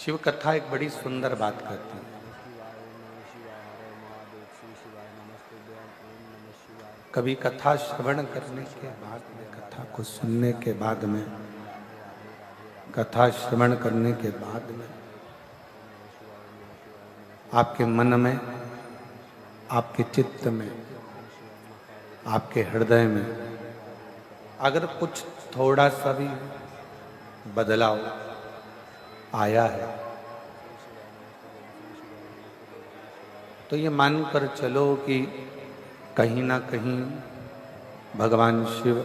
शिव कथा एक बड़ी सुंदर बात करती है। कभी कथा श्रवण करने के बाद में, कथा को सुनने के बाद में, कथा श्रवण करने के बाद में आपके मन में, आपके चित्त में, आपके हृदय में अगर कुछ थोड़ा सा भी बदलाव आया है तो ये मानकर चलो कि कहीं ना कहीं भगवान शिव,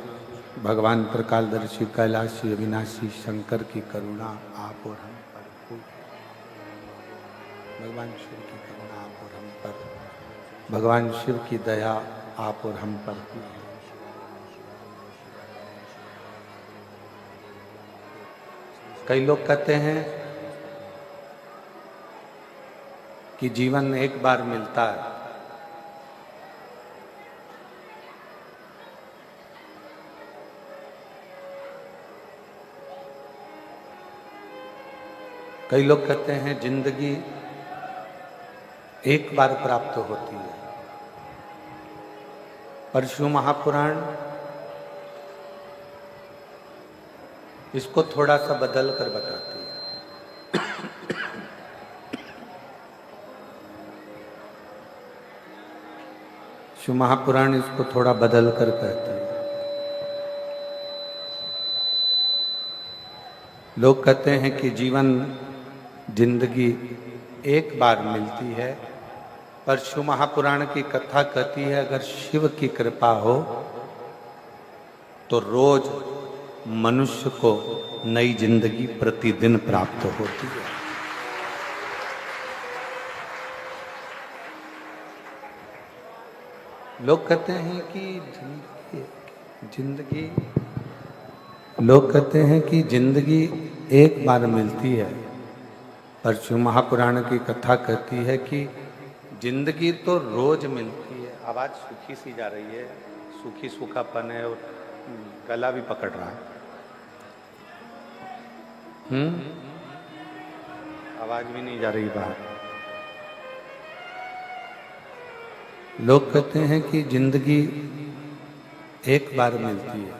भगवान त्रिकालदर्शी, कैलाशी, अविनाशी शंकर की करुणा आप और हम पर हुई। भगवान शिव की करुणा आप और हम पर, भगवान शिव की दया आप और हम पर हुई। कई लोग कहते हैं कि जीवन एक बार मिलता है, कई लोग कहते हैं जिंदगी एक बार प्राप्त होती है, पर शिव महापुराण इसको थोड़ा सा बदल कर बताती है। शिव महापुराण इसको थोड़ा बदल कर कहती है। लोग कहते हैं कि जीवन, जिंदगी एक बार मिलती है, पर शिव महापुराण की कथा कहती है अगर शिव की कृपा हो तो रोज मनुष्य को नई जिंदगी प्रतिदिन प्राप्त होती है। लोग कहते हैं कि जिंदगी लोग कहते हैं कि जिंदगी एक बार मिलती है, पर शिव महापुराण की कथा कहती है कि जिंदगी तो रोज मिलती है। आवाज सूखी सी जा रही है, सूखी सूखापन है और गला भी पकड़ रहा है। आवाज भी नहीं जा रही बाहर। लोग कहते हैं कि जिंदगी एक बार मिलती है,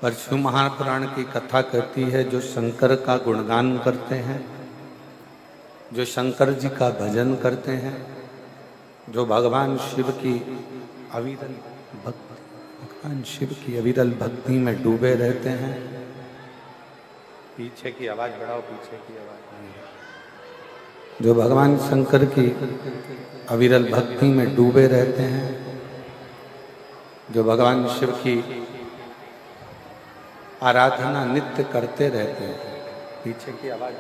पर शिव महापुराण की कथा कहती है जो शंकर का गुणगान करते हैं, जो शंकर जी का भजन करते हैं, जो भगवान शिव की अविरल भक्ति, भगवान शिव की अविरल भक्ति में डूबे रहते हैं। पीछे की आवाज बढ़ाओ, पीछे की आवाज नहीं है। जो भगवान शंकर की अविरल भक्ति में डूबे रहते हैं, जो भगवान शिव की आराधना नित्य करते रहते हैं। पीछे की आवाज,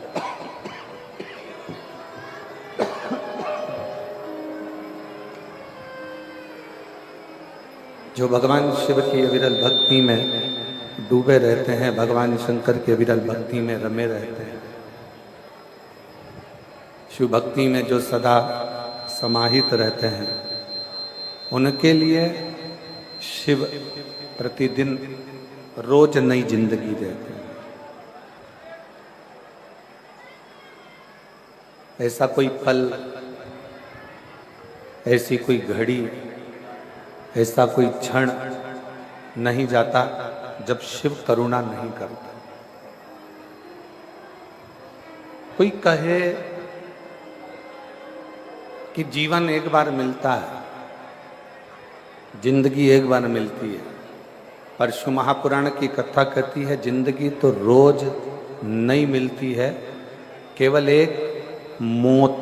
जो भगवान शिव की अविरल भक्ति में डूबे रहते हैं, भगवान शंकर की अविरल भक्ति में रमे रहते हैं, शिव भक्ति में जो सदा समाहित रहते हैं, उनके लिए शिव प्रतिदिन रोज नई जिंदगी देते हैं। ऐसा कोई पल, ऐसी कोई घड़ी, ऐसा कोई क्षण नहीं जाता जब शिव करुणा नहीं करता। कोई कहे कि जीवन एक बार मिलता है, जिंदगी एक बार मिलती है, पर शिव महापुराण की कथा कहती है जिंदगी तो रोज नई मिलती है, केवल एक मौत,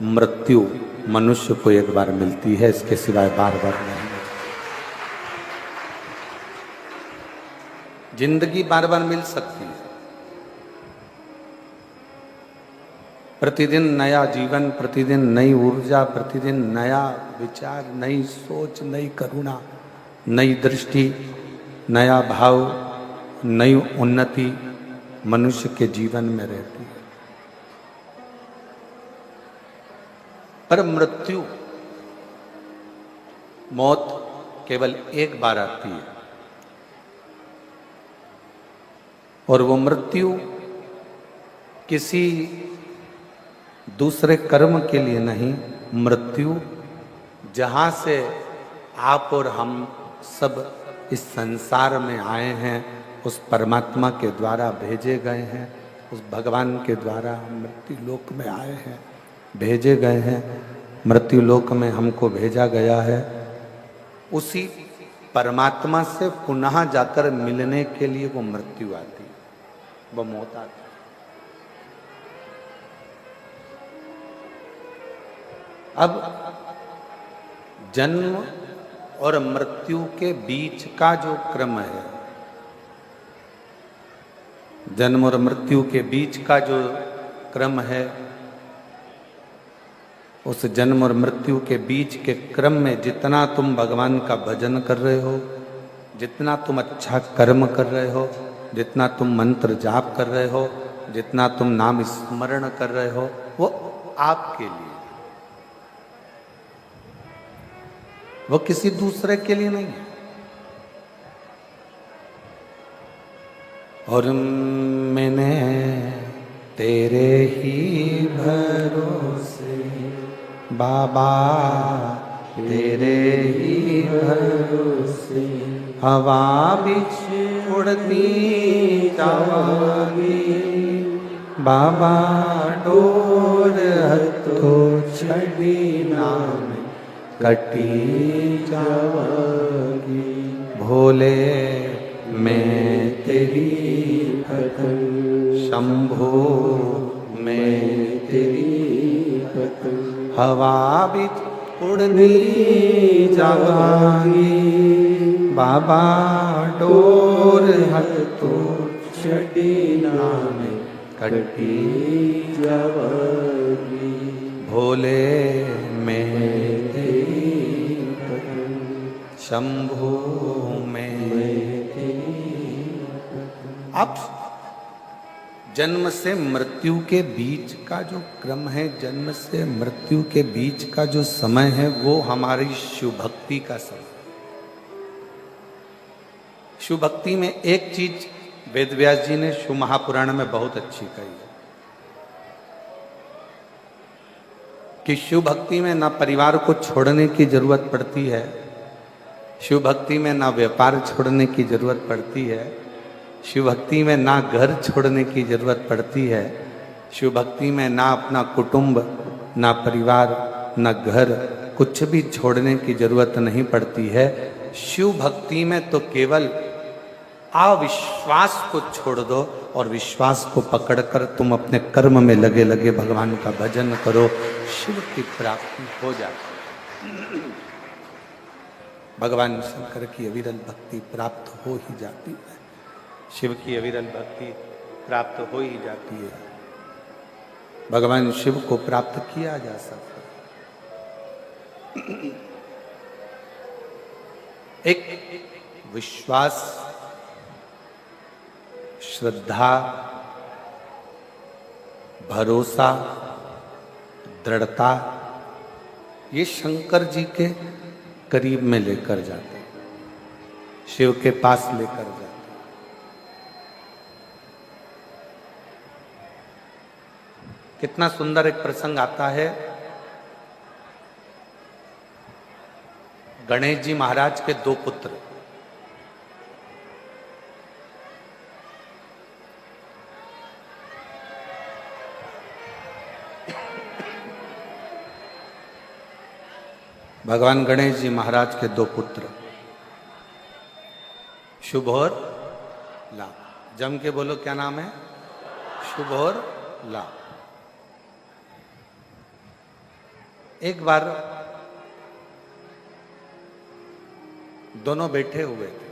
मृत्यु मनुष्य को एक बार मिलती है, इसके सिवाय बार बार नहीं। जिंदगी बार बार मिल सकती है, प्रतिदिन नया जीवन, प्रतिदिन नई ऊर्जा, प्रतिदिन नया विचार, नई सोच, नई करुणा, नई दृष्टि, नया भाव, नई उन्नति मनुष्य के जीवन में रहती है। पर मृत्यु, मौत केवल एक बार आती है। और वो मृत्यु किसी दूसरे कर्म के लिए नहीं, मृत्यु जहाँ से आप और हम सब इस संसार में आए हैं, उस परमात्मा के द्वारा भेजे गए हैं, उस भगवान के द्वारा मृत्यु लोक में आए हैं, भेजे गए हैं, मृत्यु लोक में हमको भेजा गया है। उसी परमात्मा से पुनः जाकर मिलने के लिए वो मृत्यु आती है, वो मौत आती है। अब जन्म और मृत्यु के बीच का जो क्रम है, जन्म और मृत्यु के बीच का जो क्रम है, उस जन्म और मृत्यु के बीच के क्रम में जितना तुम भगवान का भजन कर रहे हो, जितना तुम अच्छा कर्म कर रहे हो, जितना तुम मंत्र जाप कर रहे हो, जितना तुम नाम स्मरण कर रहे हो, वो आपके लिए, वो किसी दूसरे के लिए नहीं है। और मैंने तेरे ही भरोसे बाबा, तेरे ही भरोसे हवा बिच उड़ती जावांगी, बाबा डोर हथो छड़ी नाम कटी जावांगी। भोले मैं तेरी भक्तन, शंभो मैं तेरी भक्तन, हवा बिच उड़नी जावांगी, बाबा डोर हथो छड़ी नाम कटी जावांगी। भोले मैं तेरी भक्तन, शंभो मैं तेरी भक्तन। अब जन्म से मृत्यु के बीच का जो क्रम है, जन्म से मृत्यु के बीच का जो समय है, वो हमारी शिव भक्ति का समय। शिव भक्ति में एक चीज वेद व्यास जी ने शिव महापुराण में बहुत अच्छी कही है कि शिव भक्ति में ना परिवार को छोड़ने की जरूरत पड़ती है, शिव भक्ति में ना व्यापार छोड़ने की जरूरत पड़ती है, शिव भक्ति में ना घर छोड़ने की जरूरत पड़ती है, शिव भक्ति में ना अपना कुटुंब, ना परिवार, ना घर, कुछ भी छोड़ने की जरूरत नहीं पड़ती है। शिव भक्ति में तो केवल अविश्वास को छोड़ दो और विश्वास को पकड़कर तुम अपने कर्म में लगे लगे भगवान का भजन करो, शिव की प्राप्ति हो जाती है। भगवान शंकर की अविरल भक्ति प्राप्त हो ही जाती है, शिव की अविरल भक्ति प्राप्त हो ही जाती है। भगवान शिव को प्राप्त किया जा सकता है। एक विश्वास, श्रद्धा, भरोसा, दृढ़ता, ये शंकर जी के करीब में लेकर जाते हैं, शिव के पास लेकर जाते हैं। कितना सुंदर एक प्रसंग आता है। गणेश जी महाराज के दो पुत्र, भगवान गणेश जी महाराज के दो पुत्र, शुभ और लाभ। जम के बोलो क्या नाम है? शुभ और लाभ। एक बार दोनों बैठे हुए थे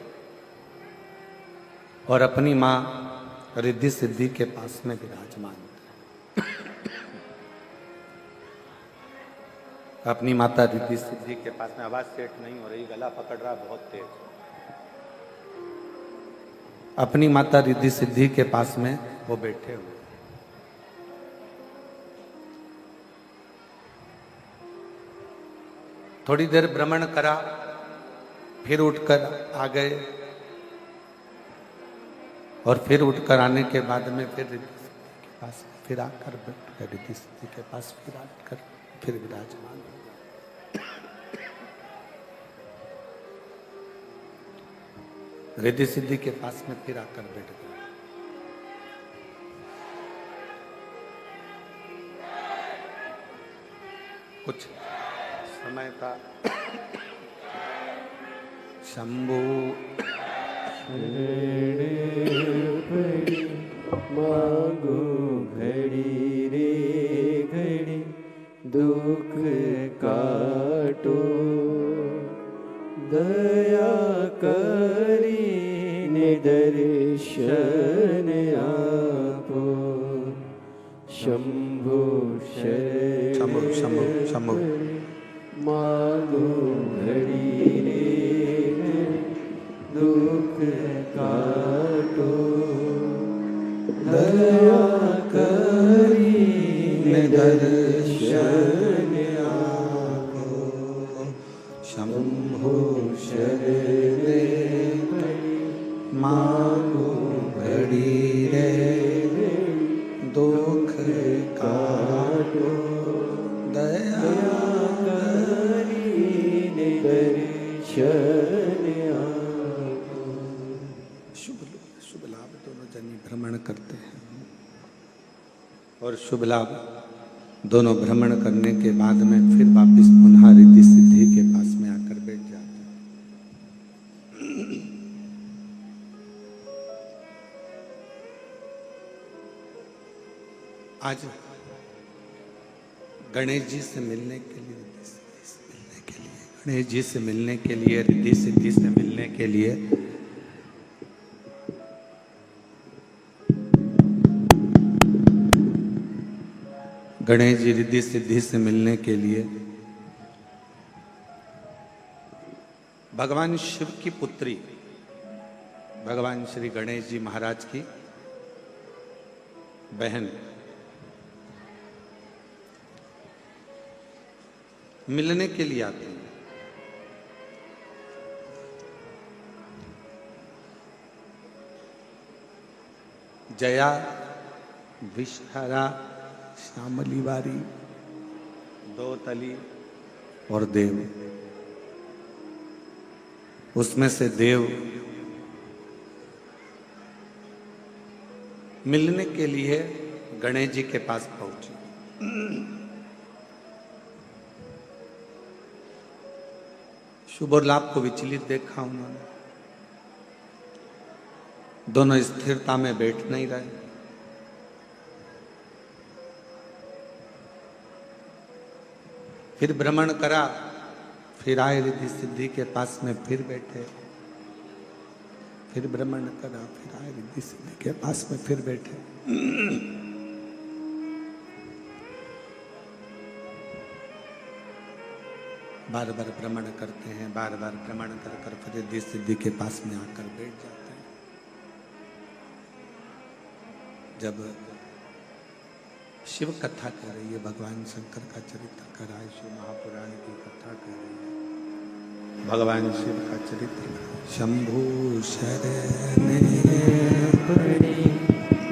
और अपनी मां रिद्धि सिद्धि के पास में विराजमान थे। अपनी माता रिद्धि सिद्धि के पास में, आवाज सेट नहीं हो रही, गला पकड़ रहा बहुत तेज। अपनी माता रिद्धि सिद्धि के पास में वो बैठे हुए। थोड़ी देर भ्रमण करा, फिर उठकर आ गए। और फिर उठकर आने के बाद में फिर रिद्धि सिद्धि के पास फिर आकर बैठ गए, रिद्धि सिद्धि के पास फिर आकर फिर विराजमान हो गए, रिद्धि सिद्धि के पास में फिर आकर बैठ गए। कुछ समय था, शंभु मांगो घड़ी रे घड़ी दुख काटो, दया करी निदर्शन आपो, शंभु शंभु शंभु शंभु मांगो घड़ी रे दुख काटो, दया करी निदर्शन आपो, शंभु शरणे मांगो घड़ी रे दुख काटो, दया करी निदर्शन आपो। शुभ लाभ दोनों जनी भ्रमण करते हैं और शुभ लाभ दोनों भ्रमण करने के बाद में फिर वापस पुनः रिद्धि सिद्धि के पास में आकर बैठ जाते हैं। आज गणेश जी से मिलने के लिए, रिद्धि सिद्धि से मिलने के लिए, गणेश जी से मिलने के लिए, रिद्धि सिद्धि से मिलने के लिए गणेश जी रिद्धि सिद्धि से मिलने के लिए भगवान शिव की पुत्री भगवान श्री गणेश जी महाराज की बहन मिलने के लिए आते हैं। जया, विषहरा, श्यामली बारी, दो तली और देव। उसमें से देव मिलने के लिए गणेश जी के पास पहुंचे। शुभ और लाभ को विचलित देखा उन्होंने, दोनों स्थिरता में बैठ नहीं रहे। फिर भ्रमण करा, फिर आए रिद्धि सिद्धि के पास में फिर बैठे, फिर भ्रमण करा, फिर आए रिद्धि सिद्धि के पास में फिर बैठे। बार बार भ्रमण करते हैं, बार बार भ्रमण कर कर फिर रिद्धि सिद्धि के पास में आकर बैठ जाते हैं। जब शिव कथा कर रही है, भगवान शंकर का चरित्र कर रहा है, शिव महापुराण की कथा कर रही है, भगवान शिव का चरित्र। शंभु शरणे पड़ी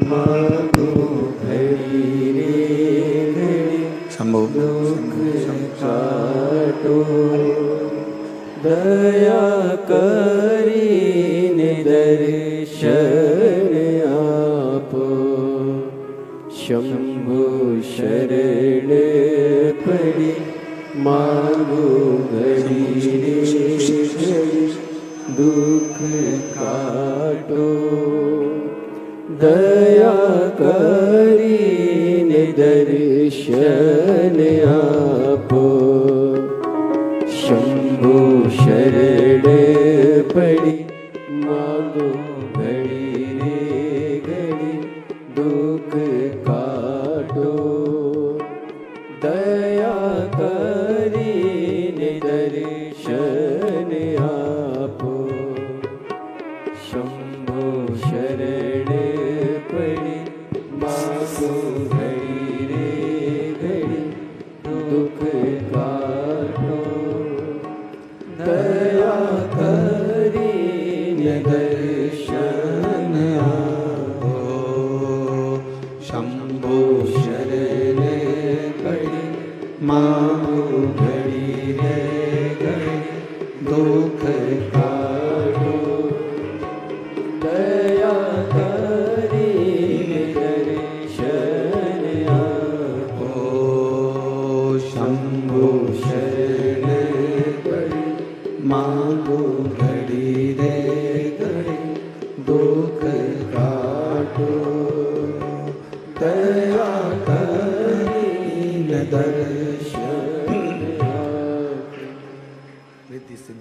मांगो घड़ी रे घड़ी शंभु दुख काटो, दया करी निदर्शन आपो, शंभु शरण पड़ी मांगो घड़ी रे घड़ी दुख काटो, दया करी निदर्शन आपो, शंभु शरण पड़ी मांगो घड़ी रे घड़ी दुख काटो, दया करी निदर्शन आपो, शंभु शरण पड़ी मांगो घड़ी रे घड़ी दुख काटो, दया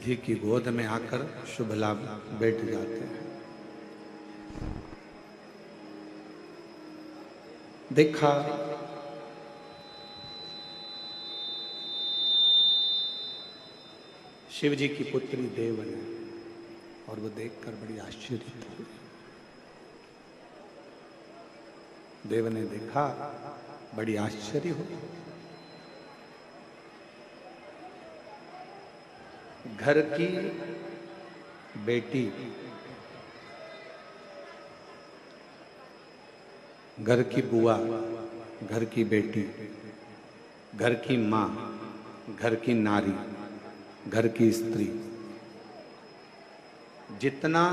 सिद्धि की गोद में आकर शुभ लाभ बैठ जाते हैं। देखा शिव जी की पुत्री देव ने, और वो देखकर बड़ी आश्चर्य हुई। देव ने देखा, बड़ी आश्चर्य हुई। घर की बेटी, घर की बुआ, घर की बेटी, घर की माँ, घर की नारी, घर की स्त्री जितना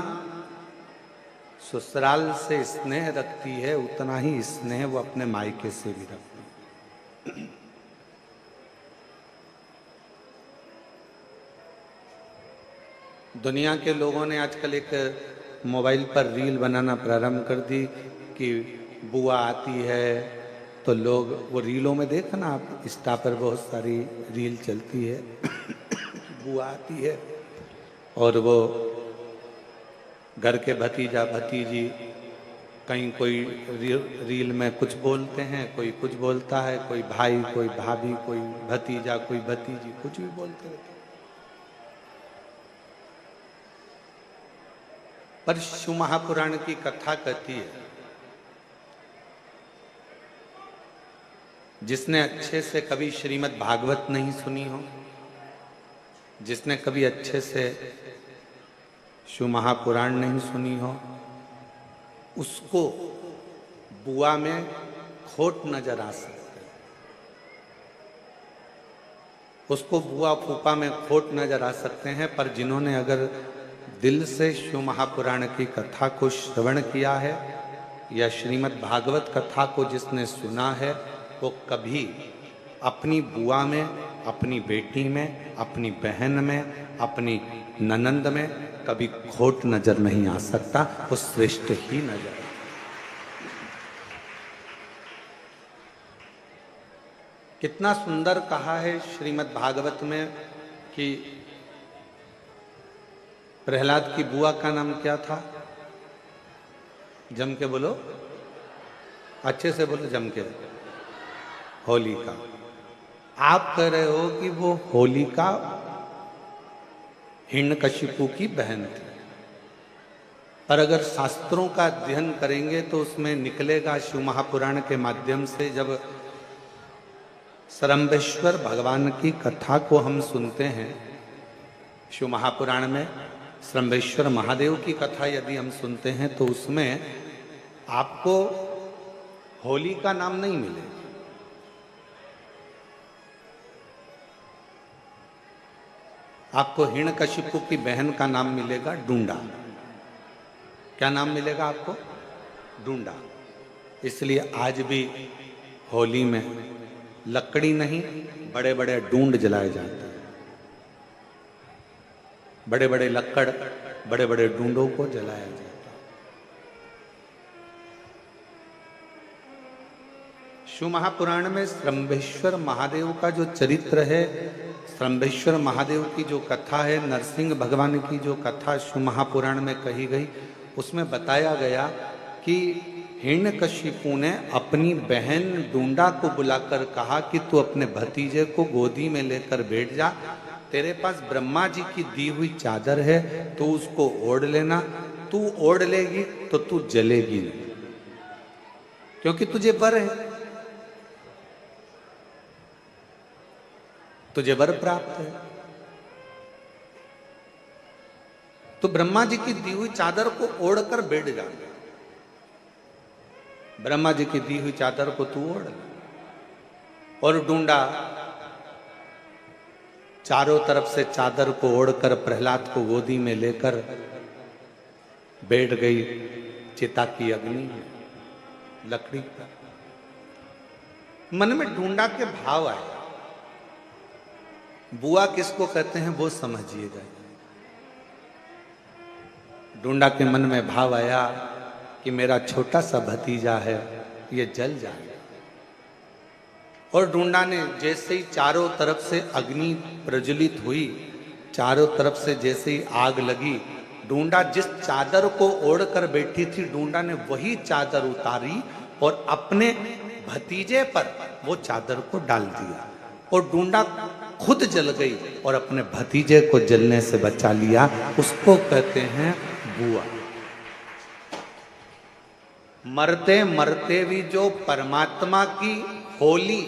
ससुराल से स्नेह रखती है, उतना ही स्नेह वो अपने मायके से भी रखती है। दुनिया के लोगों ने आजकल एक मोबाइल पर रील बनाना प्रारंभ कर दी कि बुआ आती है तो लोग वो रीलों में देखना, आप इंस्टा पर बहुत सारी रील चलती है बुआ आती है और वो घर के भतीजा भतीजी कहीं कोई रील में कुछ बोलते हैं, कोई कुछ बोलता है, कोई भाई, कोई भाभी, कोई भतीजा, कोई भतीजी, कुछ भी बोलते रहते हैं। पर शिव महापुराण की कथा कहती है, जिसने अच्छे से कभी श्रीमद् भागवत नहीं सुनी हो, जिसने कभी अच्छे से शिव महापुराण नहीं सुनी हो, उसको बुआ में खोट नजर आ सकती है, उसको बुआ फूफा में खोट नजर आ सकते हैं। पर जिन्होंने अगर दिल से शिव महापुराण की कथा को श्रवण किया है या श्रीमद् भागवत कथा को जिसने सुना है, वो कभी अपनी बुआ में, अपनी बेटी में, अपनी बहन में, अपनी ननंद में कभी खोट नजर नहीं आ सकता, वो श्रेष्ठ ही नजर। कितना सुंदर कहा है श्रीमद् भागवत में कि प्रहलाद की बुआ का नाम क्या था? जम के बोलो, अच्छे से बोलो, जम के। होलिका। आप कह रहे हो कि वो होलिका हिरण्यकशिपु की बहन थी, पर अगर शास्त्रों का अध्ययन करेंगे तो उसमें निकलेगा, शिव महापुराण के माध्यम से जब सरम्बेश्वर भगवान की कथा को हम सुनते हैं, शिव महापुराण में सरम्बेश्वर महादेव की कथा यदि हम सुनते हैं तो उसमें आपको होली का नाम नहीं मिलेगा, आपको हिरण्यकशिपु की बहन का नाम मिलेगा डूंडा। क्या नाम मिलेगा आपको? डूंडा। इसलिए आज भी होली में लकड़ी नहीं, बड़े बड़े डूंड जलाए जाते हैं, बड़े बड़े लक्कड़, बड़े बड़े डूंडों को जलाया जाता है। शिव महापुराण में सरम्बेश्वर महादेव का जो चरित्र है, सरम्बेश्वर महादेव की जो कथा है, नरसिंह भगवान की जो कथा शिव महापुराण में कही गई, उसमें बताया गया कि हिरण्यकशिपु ने अपनी बहन डूंडा को बुलाकर कहा कि तू अपने भतीजे को गोदी में लेकर बैठ जा, तेरे पास ब्रह्मा जी की दी हुई चादर है, तो उसको ओढ़ लेना, तू ओढ़ लेगी तो तू जलेगी नहीं, क्योंकि तुझे वर है, तुझे वर प्राप्त है। तो ब्रह्मा जी की दी हुई चादर को ओढ़कर बैठ जा, ब्रह्मा जी की दी हुई चादर को तू ओढ़। और डूंडा चारों तरफ से चादर को ओढ़कर प्रहलाद को गोदी में लेकर बैठ गई चिता की अग्नि में, लकड़ी पर। मन में डूंडा के भाव आए, बुआ किसको कहते हैं वो समझिएगा। डूंडा के मन में भाव आया कि मेरा छोटा सा भतीजा है, ये जल जाए। और डूंडा ने जैसे ही चारों तरफ से अग्नि प्रज्वलित हुई, चारों तरफ से जैसे ही आग लगी, ढूंढा जिस चादर को ओढ़कर बैठी थी, ढूंढा ने वही चादर उतारी और अपने भतीजे पर वो चादर को डाल दिया और ढूंढा खुद जल गई और अपने भतीजे को जलने से बचा लिया। उसको कहते हैं बुआ। मरते मरते भी जो परमात्मा की होली,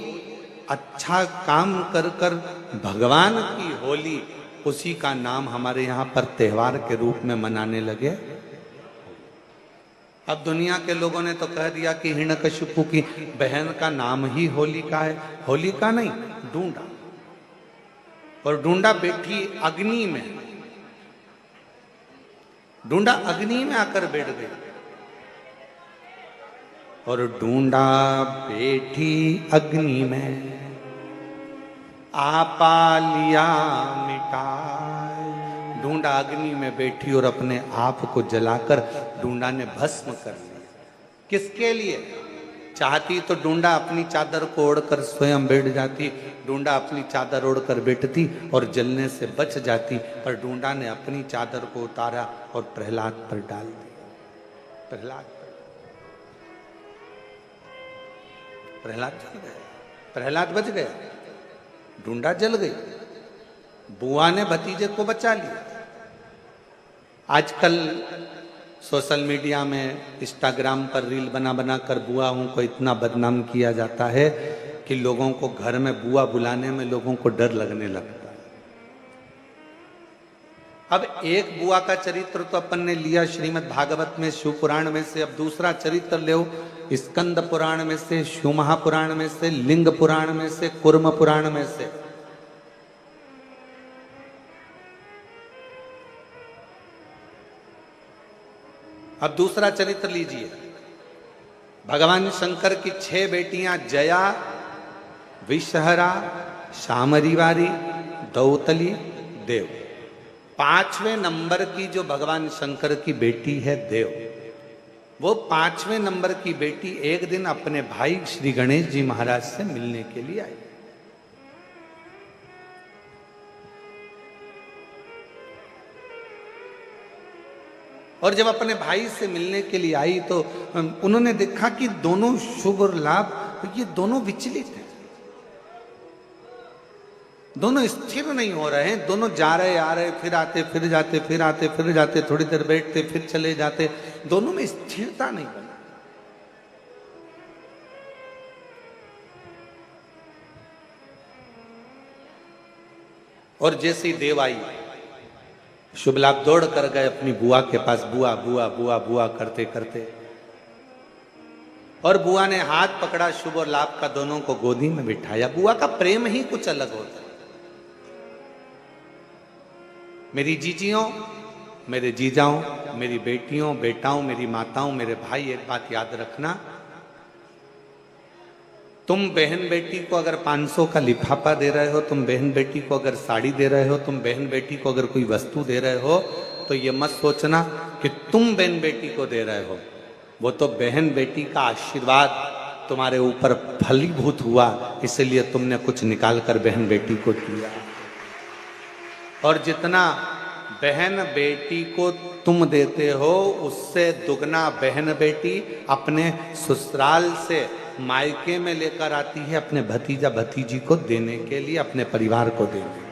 अच्छा काम कर कर भगवान की होली, उसी का नाम हमारे यहाँ पर त्योहार के रूप में मनाने लगे। अब दुनिया के लोगों ने तो कह दिया कि हिरण्यकशिपु की बहन का नाम ही होलिका है। होलिका नहीं, ढूंढा। और ढूंढा बैठी अग्नि में, ढूंढा अग्नि में आकर बैठ गई और ढूंढा बैठी अग्नि में आपा लिया मिटाए। ढूंढा अग्नि में बैठी और अपने आप को जलाकर ढूंढा ने भस्म कर लिया। किसके लिए? चाहती तो ढूंढा अपनी चादर को ओढ़कर स्वयं बैठ जाती, ढूंढा अपनी चादर ओढ़कर बैठती और जलने से बच जाती, पर ढूंढा ने अपनी चादर को उतारा और प्रहलाद पर डाल दिया। प्रहलाद जल गया, प्रहलाद बच गया, ढूंढा जल गई, बुआ ने भतीजे को बचा लिया। आजकल सोशल मीडिया में, इंस्टाग्राम पर रील बना बना कर बुआओं को इतना बदनाम किया जाता है कि लोगों को घर में बुआ बुलाने में लोगों को डर लगने लगता है। अब एक बुआ का चरित्र तो अपन ने लिया श्रीमद् भागवत में, शिव पुराण में से। अब दूसरा चरित्र ले स्कंद पुराण में से, शिव महापुराण में से, लिंग पुराण में से, कुर्म पुराण में से। अब दूसरा चरित्र लीजिए। भगवान शंकर की 6 बेटियां जया, विषहरा, शामरीवारी, दौतली, देव। 5वें नंबर की जो भगवान शंकर की बेटी है देव, वो 5वें नंबर की बेटी एक दिन अपने भाई श्री गणेश जी महाराज से मिलने के लिए आई। और जब अपने भाई से मिलने के लिए आई तो उन्होंने देखा कि दोनों शुभ और लाभ, ये दोनों विचलित हैं, दोनों स्थिर नहीं हो रहे हैं। दोनों जा रहे आ रहे, फिर आते फिर जाते, फिर आते फिर जाते, थोड़ी देर बैठते फिर चले जाते, दोनों में स्थिरता नहीं बना। और जैसे ही देव आई, शुभ लाभ दौड़ कर गए अपनी बुआ के पास, बुआ बुआ बुआ बुआ करते करते, और बुआ ने हाथ पकड़ा शुभ और लाभ का, दोनों को गोदी में बिठाया। बुआ का प्रेम ही कुछ अलग होता है। मेरी जीजियों, मेरे जीजाओं, मेरी बेटियों, बेटाओं, मेरी माताओं, मेरे भाई, एक बात याद रखना, तुम बहन बेटी को अगर 500 का लिफाफा दे रहे हो, तुम बहन बेटी को अगर साड़ी दे रहे हो, तुम बहन बेटी को अगर कोई वस्तु दे रहे हो, तो ये मत सोचना कि तुम बहन बेटी को दे रहे हो। वो तो बहन बेटी का आशीर्वाद तुम्हारे ऊपर फलीभूत हुआ, इसलिए तुमने कुछ निकाल कर बहन बेटी को दिया। और जितना बहन बेटी को तुम देते हो, उससे दुगना बहन बेटी अपने ससुराल से मायके में लेकर आती है अपने भतीजा भतीजी को देने के लिए, अपने परिवार को देने।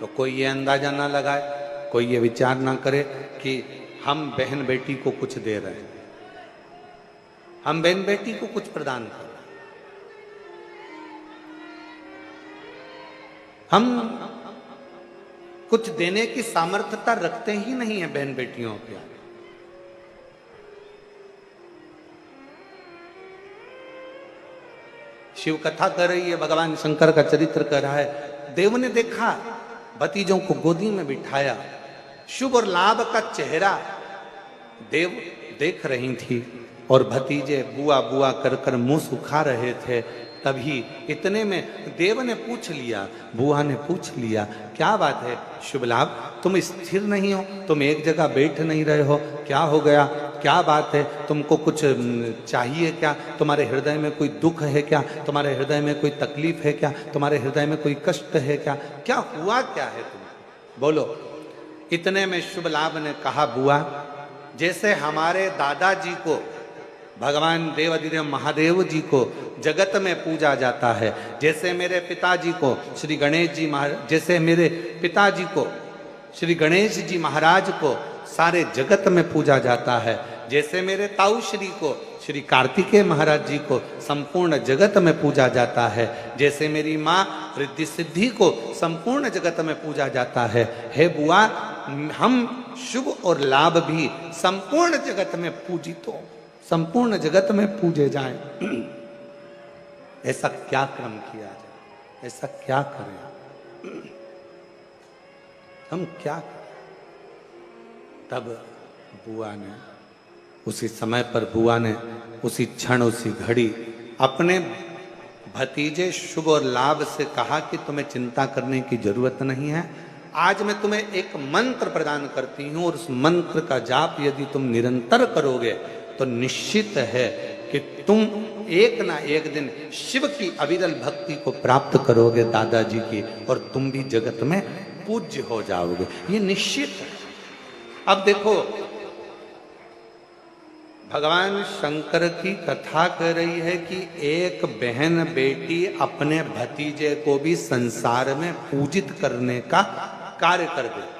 तो कोई ये अंदाजा ना लगाए, कोई ये विचार ना करे कि हम बहन बेटी को कुछ दे रहे हैं, हम बहन बेटी को कुछ प्रदान कर रहे हैं। हम कुछ देने की सामर्थ्यता रखते ही नहीं है बहन बेटियों के। शिव कथा कर रही है, भगवान शंकर का चरित्र कर रहा है। देव ने देखा, भतीजों को गोदी में बिठाया, शुभ और लाभ का चेहरा देव देख रही थी, और भतीजे बुआ बुआ कर कर मुंह सुखा रहे थे। तभी इतने में देव ने पूछ लिया, बुआ ने पूछ लिया, क्या बात है शुभ लाभ, तुम स्थिर नहीं हो, तुम एक जगह बैठ नहीं रहे हो, क्या हो गया? क्या बात है, तुमको कुछ चाहिए क्या, तुम्हारे हृदय में कोई दुख है क्या, तुम्हारे हृदय में कोई तकलीफ है क्या, तुम्हारे हृदय में कोई कष्ट है क्या, क्या हुआ क्या है तुम्हें, बोलो। इतने में शुभ लाभ ने कहा, बुआ जैसे हमारे दादाजी को भगवान देवाधिदेव महादेव जी को जगत में पूजा जाता है, जैसे मेरे पिताजी को श्री गणेश जी महाराज, जैसे मेरे पिताजी को श्री गणेश जी महाराज को सारे जगत में पूजा जाता है, जैसे मेरे ताऊ श्री को श्री कार्तिकेय महाराज जी को संपूर्ण जगत में पूजा जाता है, जैसे मेरी माँ रिद्धि सिद्धि को संपूर्ण जगत में पूजा जाता है, हे बुआ हम शुभ और लाभ भी संपूर्ण जगत में पूजित हो, संपूर्ण जगत में पूजे जाएं। ऐसा क्या क्रम किया जाए, ऐसा क्या करें, हम क्या करें। तब बुआ ने उसी समय पर, बुआ ने उसी क्षण उसी घड़ी अपने भतीजे शुभ और लाभ से कहा कि तुम्हें चिंता करने की जरूरत नहीं है, आज मैं तुम्हें एक मंत्र प्रदान करती हूं और उस मंत्र का जाप यदि तुम निरंतर करोगे तो निश्चित है कि तुम एक ना एक दिन शिव की अविरल भक्ति को प्राप्त करोगे दादाजी की, और तुम भी जगत में पूज्य हो जाओगे, ये निश्चित है। अब देखो भगवान शंकर की कथा कह रही है कि एक बहन बेटी अपने भतीजे को भी संसार में पूजित करने का कार्य कर दे।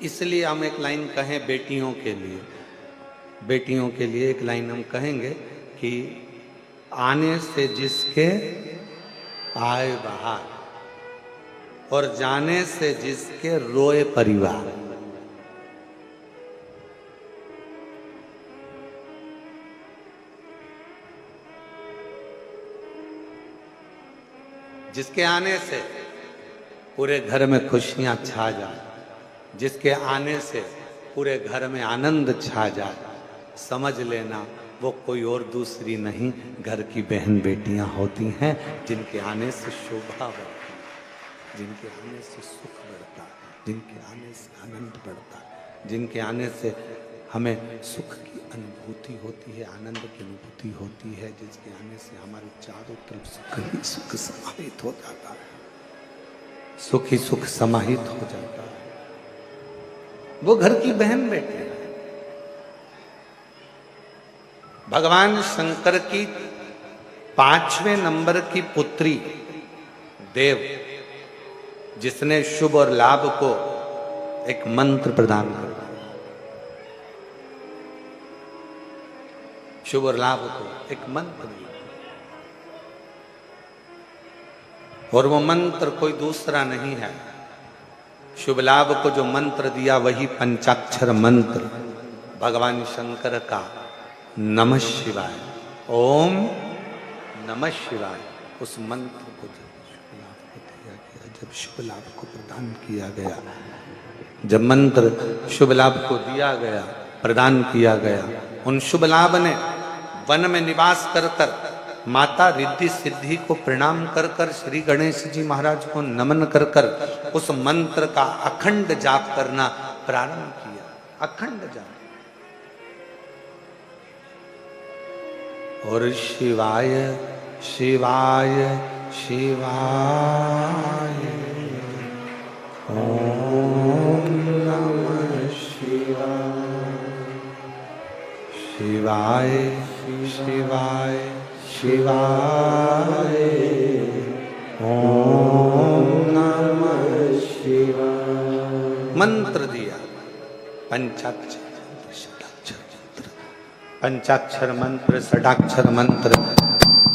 इसलिए हम एक लाइन कहें बेटियों के लिए, बेटियों के लिए एक लाइन हम कहेंगे कि आने से जिसके आए बाहर और जाने से जिसके रोए परिवार। जिसके आने से पूरे घर में खुशियां छा जाए, जिसके आने से पूरे घर में आनंद छा जाए, समझ लेना वो कोई और दूसरी नहीं, घर की बहन बेटियां होती हैं, जिनके आने से शोभा बढ़ती है, जिनके आने से सुख बढ़ता है, जिनके आने से आनंद बढ़ता है, जिनके आने से हमें सुख की अनुभूति होती है, आनंद की अनुभूति होती है, जिसके आने से हमारे चारों तरफ सुख ही सुख समाहित हो जाता है, सुख ही सुख समाहित हो जाता है, वो घर की बहन बेटी। भगवान शंकर की 5वें नंबर की पुत्री देव, जिसने शुभ और लाभ को एक मंत्र प्रदान कर दिया, शुभ और लाभ को एक मंत्र दिया, और वो मंत्र कोई दूसरा नहीं है। शुभ लाभ को जो मंत्र दिया वही पंचाक्षर मंत्र भगवान शंकर का नमः शिवाय, ओम नमः शिवाय। उस मंत्र को जब शुभ लाभ को प्रदान किया गया, जब मंत्र शुभ लाभ को दिया गया, प्रदान किया गया, उन शुभ लाभ ने वन में निवास कर कर माता रिद्धि सिद्धि को प्रणाम कर कर, श्री गणेश जी महाराज को नमन कर कर उस मंत्र का अखंड जाप करना प्रारंभ किया, अखंड जाप। और शिवाय शिवाय शिवाय ओम नमः शिवाय, शिवाय शिवाय शिवाय ओम नमः शिवाय। मंत्र दिया, पंचाक्षर पंचाक्षर मंत्र, षडाक्षर मंत्र,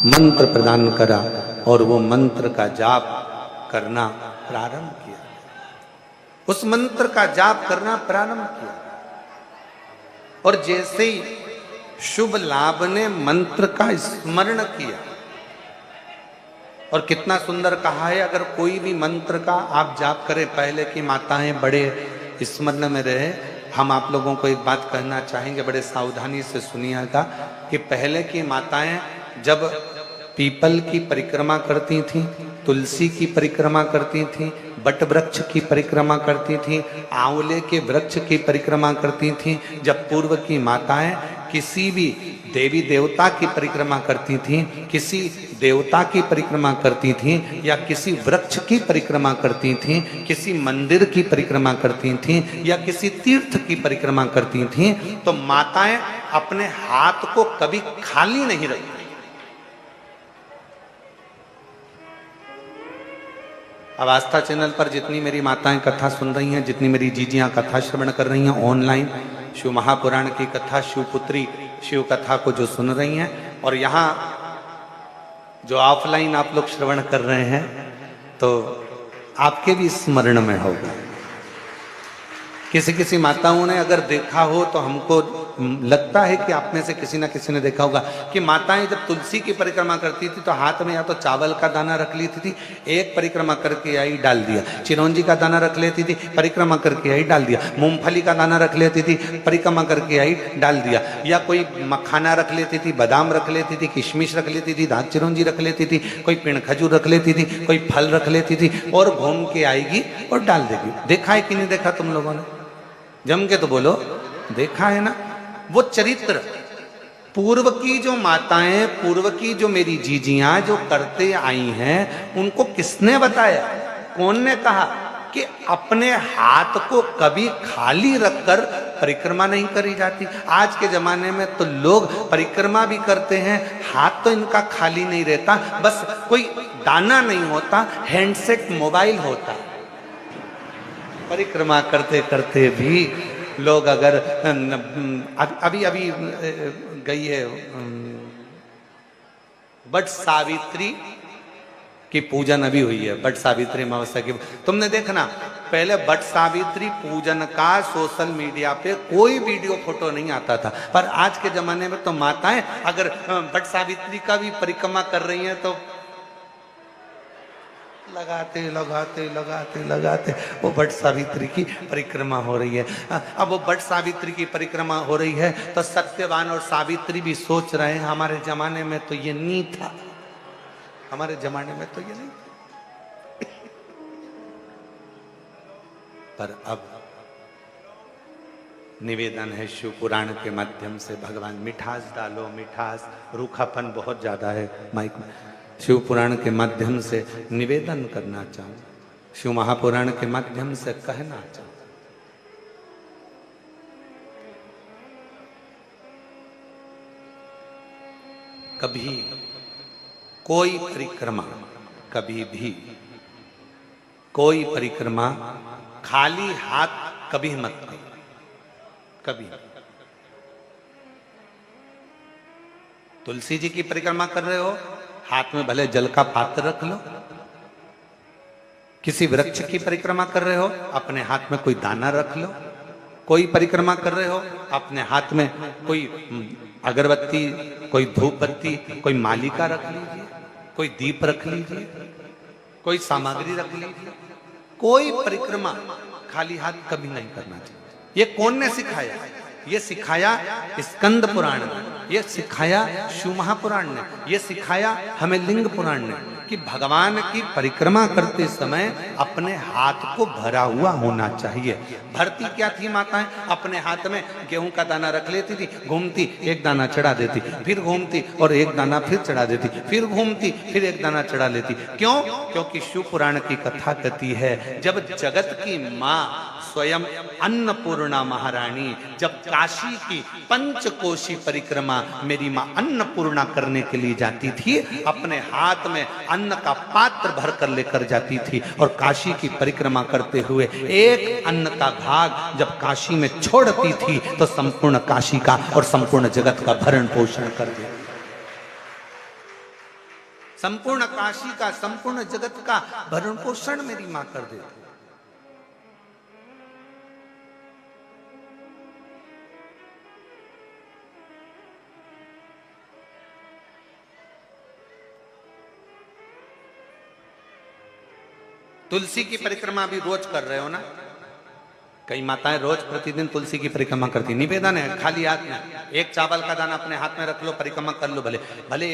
मंत्र प्रदान करा और वो मंत्र का जाप करना प्रारंभ किया, उस मंत्र का जाप करना प्रारंभ किया। और जैसे ही शुभ लाभ ने मंत्र का स्मरण किया, और कितना सुंदर कहा है, अगर कोई भी मंत्र का आप जाप करें, पहले की माताएं बड़े स्मरण में रहे। हम आप लोगों को एक बात कहना चाहेंगे, बड़े सावधानी से सुनिएगा कि पहले की माताएं जब पीपल की परिक्रमा करती थीं, तुलसी की परिक्रमा करती थीं, बट वृक्ष की परिक्रमा करती थीं, आंवले के वृक्ष की परिक्रमा करती थीं। जब पूर्व की माताएं किसी भी देवी देवता की परिक्रमा करती थीं, किसी देवता की परिक्रमा करती थीं, या किसी वृक्ष की परिक्रमा करती थीं, किसी मंदिर की परिक्रमा करती थीं, या किसी तीर्थ की परिक्रमा करती थीं, तो माताएं अपने हाथ को कभी खाली नहीं रखती। अब आस्था चैनल पर जितनी मेरी माताएं कथा सुन रही हैं, जितनी मेरी जीजियां कथा श्रवण कर रही हैं ऑनलाइन, शिव महापुराण की कथा, शिवपुत्री शिव कथा को जो सुन रही हैं, और यहाँ जो ऑफलाइन आप लोग श्रवण कर रहे हैं, तो आपके भी स्मरण में होगा। किसी किसी माताओं ने अगर देखा हो तो हमको लगता है कि आप में से किसी ना किसी ने देखा होगा कि माताएं जब तुलसी की परिक्रमा करती थी तो हाथ में या तो चावल का दाना रख लेती थी, एक परिक्रमा करके आई डाल दिया, चिरौंजी का दाना रख लेती थी, परिक्रमा करके आई डाल दिया, मूंगफली का दाना रख लेती थी, परिक्रमा करके आई डाल दिया, या कोई मखाना रख लेती थी, बादाम रख लेती थी, किशमिश रख लेती थी, दांत चिरौंजी रख लेती थी, कोई पिण खजूर रख लेती थी, कोई फल रख लेती थी, और घूम के आएगी और डाल देगी। देखा है कि नहीं देखा तुम लोगों ने? जम के तो बोलो, देखा है ना? वो चरित्र पूर्व की जो माताएं, पूर्व की जो मेरी जीजियां जो करते आई हैं, उनको किसने बताया? कौन ने कहा कि अपने हाथ को कभी खाली रखकर परिक्रमा नहीं करी जाती? आज के जमाने में तो लोग परिक्रमा भी करते हैं, हाथ तो इनका खाली नहीं रहता, बस कोई दाना नहीं होता, हैंडसेट मोबाइल होता। परिक्रमा करते करते भी लोग अगर अभी अभी गई है बट सावित्री की पूजन अभी हुई है, बट सावित्री अमावस्या की। तुमने देखना पहले बट सावित्री पूजन का सोशल मीडिया पे कोई वीडियो फोटो नहीं आता था, पर आज के जमाने में तो माताएं अगर बट सावित्री का भी परिक्रमा कर रही हैं तो लगाते लगाते लगाते लगाते वो बट सावित्री की परिक्रमा हो रही है। अब वो बट सावित्री की परिक्रमा हो रही है तो सत्यवान और सावित्री भी सोच रहे हैं हमारे जमाने में तो ये नहीं था, हमारे जमाने में तो ये नहीं था। पर अब निवेदन है शिव पुराण के माध्यम से, भगवान मिठास डालो, मिठास, रूखापन बहुत ज्यादा है माइक में, शिव पुराण के माध्यम से निवेदन करना चाहूं, शिव महापुराण के माध्यम से कहना चाहूं, कभी कोई परिक्रमा, कभी भी कोई परिक्रमा खाली हाथ कभी मत करो, कभी। तुलसी जी की परिक्रमा कर रहे हो, हाथ में भले जल का पात्र रख लो। किसी वृक्ष की परिक्रमा कर रहे हो, अपने हाथ में कोई दाना रख लो। कोई परिक्रमा कर रहे हो, अपने हाथ में कोई अगरबत्ती, कोई धूप बत्ती, कोई मालिका रख लीजिए, कोई दीप रख लीजिए, कोई सामग्री रख लीजिए। कोई परिक्रमा खाली हाथ कभी नहीं करना चाहिए। ये कौन ने सिखाया? ये सिखाया स्कंद पुराण ने, ये सिखाया शिव महापुराण ने, ये सिखाया हमें लिंग पुराण ने कि भगवान की परिक्रमा करते समय अपने हाथ को भरा हुआ होना चाहिए। भरती क्या थी माताएं? अपने हाथ में गेहूं का दाना रख लेती थी, घूमती एक दाना चढ़ा देती, फिर घूमती और एक दाना फिर चढ़ा देती, फिर घूमती फिर एक दाना चढ़ा लेती। क्यों? क्योंकि शिव पुराण की कथा कहती है जब जगत की माँ स्वयं अन्नपूर्णा महारानी जब काशी की पंचकोशी परिक्रमा मेरी माँ अन्नपूर्णा करने के लिए जाती थी, अपने हाथ में अन्न का पात्र भर कर लेकर जाती थी और काशी की परिक्रमा करते हुए एक अन्न का भाग जब काशी में छोड़ती थी तो संपूर्ण काशी का और संपूर्ण जगत का भरण पोषण कर देती। संपूर्ण काशी का, संपूर्ण जगत का भरण पोषण मेरी मां कर देती। तुलसी की परिक्रमा भी रोज कर रहे हो ना? कई माताएं रोज प्रतिदिन तुलसी की परिक्रमा करती, निवेदन है खाली हाथ में, एक चावल का दाना अपने हाथ में रख लो, परिक्रमा कर लो, भले भले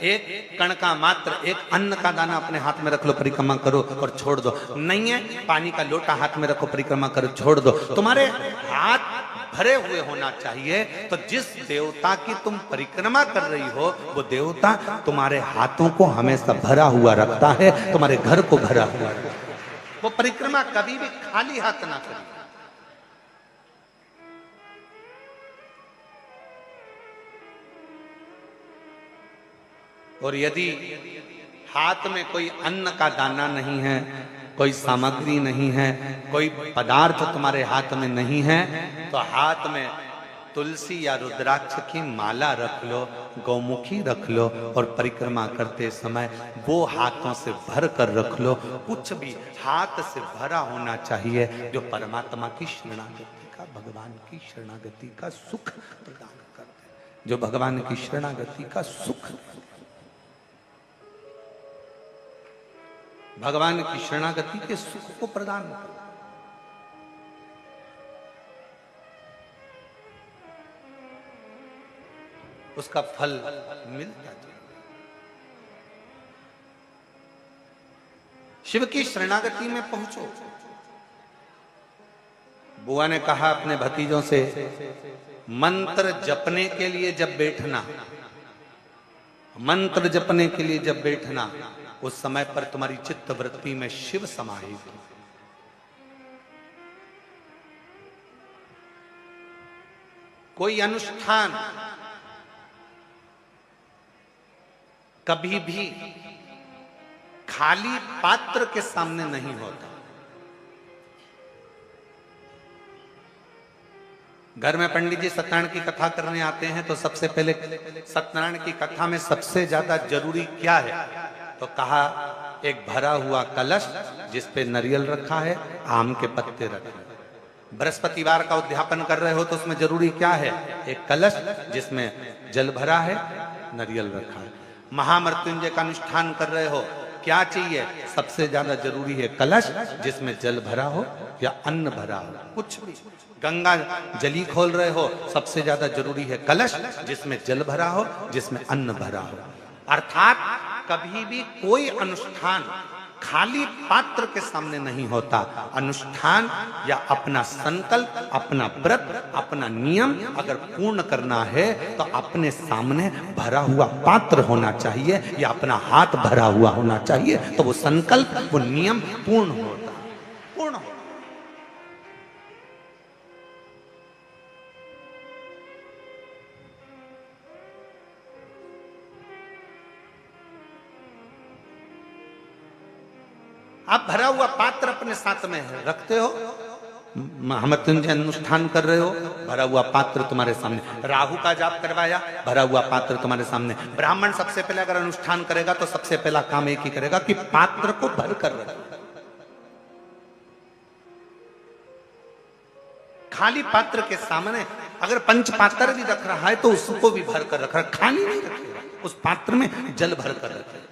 एक कण का मात्र एक अन्न का दाना अपने हाथ में रख लो, परिक्रमा करो और छोड़ दो। नहीं है, पानी का लोटा हाथ में रखो, परिक्रमा करो, छोड़ दो। तुम्हारे हाथ भरे हुए होना चाहिए। तो जिस देवता की तुम परिक्रमा कर रही हो, वो देवता तुम्हारे हाथों को हमेशा भरा हुआ रखता है, तुम्हारे घर को भरा हुआ रखता है। वो परिक्रमा कभी भी खाली हाथ ना करें। और यदि हाथ में कोई अन्न का दाना नहीं है, कोई सामग्री नहीं है, कोई पदार्थ तुम्हारे हाथ में नहीं है, तो हाथ में तुलसी या रुद्राक्ष की माला रख लो, गौमुखी रख लो और परिक्रमा करते समय वो हाथों से भर कर रख लो। कुछ भी हाथ से भरा होना चाहिए जो परमात्मा की शरणागति का, भगवान की शरणागति का सुख प्रदान करते हैं, जो भगवान की शरणागति का सुख, भगवान की शरणागति के सुख को प्रदान कर। उसका फल मिलता है। शिव की शरणागति में पहुंचो। बुआ ने कहा अपने भतीजों से, मंत्र जपने के लिए जब बैठना, मंत्र जपने के लिए जब बैठना, उस समय पर तुम्हारी चित्त वृत्ति में शिव समाहित हो। कोई अनुष्ठान कभी भी खाली पात्र के सामने नहीं होता। घर में पंडित जी सत्यनारायण की कथा करने आते हैं तो सबसे पहले सत्यनारायण की कथा में सबसे ज्यादा जरूरी क्या है, तो कहा एक भरा हुआ कलश जिस पे नारियल रखा है, आम के पत्ते रखे हैं। बृहस्पतिवार का उद्यापन कर रहे हो तो उसमें जरूरी क्या है, एक कलश जिसमें जल भरा है, नारियल रखा है। महामृत्युंजय का अनुष्ठान कर रहे हो, क्या चाहिए, सबसे ज्यादा जरूरी है कलश जिसमें जल भरा हो या अन्न भरा हो, कुछ भी। गंगा जली खोल रहे हो, सबसे ज्यादा जरूरी है कलश जिसमें जल भरा हो, जिसमें अन्न भरा हो। अर्थात कभी भी कोई अनुष्ठान खाली पात्र के सामने नहीं होता। अनुष्ठान या अपना संकल्प, अपना व्रत, अपना नियम अगर पूर्ण करना है तो अपने सामने भरा हुआ पात्र होना चाहिए या अपना हाथ भरा हुआ होना चाहिए, तो वो संकल्प, वो नियम पूर्ण होता, पूर्ण होता। आप भरा हुआ पात्र अपने साथ में रखते हो, महामृत्युंजय अनुष्ठान कर रहे हो, भरा हुआ पात्र तुम्हारे सामने। राहु का जाप करवाया, भरा हुआ पात्र तुम्हारे सामने। ब्राह्मण सबसे पहले अगर अनुष्ठान करेगा तो सबसे पहला काम एक ही करेगा कि पात्र को भर कर रखे। खाली पात्र के सामने अगर पंचपात्र भी रख रहा है तो उसको भी भर कर रख रहा है, खाली नहीं रखेगा, उस पात्र में जल भर कर रखेगा।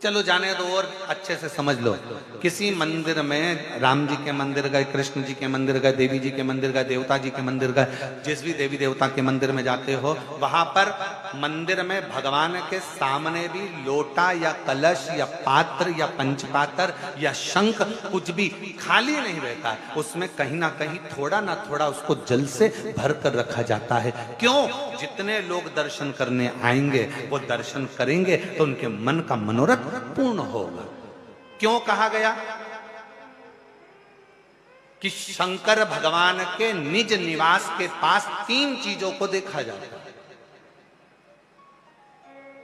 चलो जाने दो और अच्छे से समझ लो। किसी मंदिर में राम जी के मंदिर गए, कृष्ण जी के मंदिर गए, देवी जी के मंदिर गए, देवता जी के मंदिर गए, जिस भी देवी देवता के मंदिर में जाते हो, वहां पर मंदिर में भगवान के सामने भी लोटा या कलश या पात्र या पंचपात्र या शंख कुछ भी खाली नहीं रहता है। उसमें कहीं ना कहीं थोड़ा ना थोड़ा उसको जल से भर कर रखा जाता है। क्यों? जितने लोग दर्शन करने आएंगे वो दर्शन करेंगे तो उनके मन का मनोरथ पूर्ण होगा। क्यों कहा गया कि शंकर भगवान के निज निवास के पास 3 चीजों को देखा जाता है।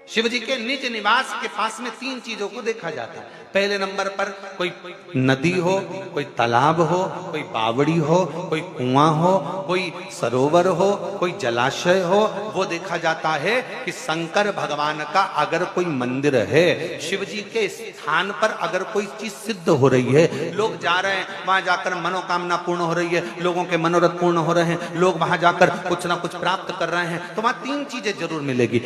शिव जी के निज निवास के पास में 3 चीजों को देखा जाता है। पहले नंबर पर कोई नदी हो, कोई तालाब हो, कोई बावड़ी हो, कोई कुआं हो, कोई सरोवर हो, कोई जलाशय हो, वो देखा जाता है कि शंकर भगवान का अगर कोई मंदिर है, शिव जी के स्थान पर अगर कोई चीज सिद्ध हो रही है, लोग जा रहे हैं, वहां जाकर मनोकामना पूर्ण हो रही है, लोगों के मनोरथ पूर्ण हो रहे हैं, लोग वहां जाकर कुछ ना कुछ प्राप्त कर रहे हैं, तो वहां 3 चीजें जरूर मिलेगी।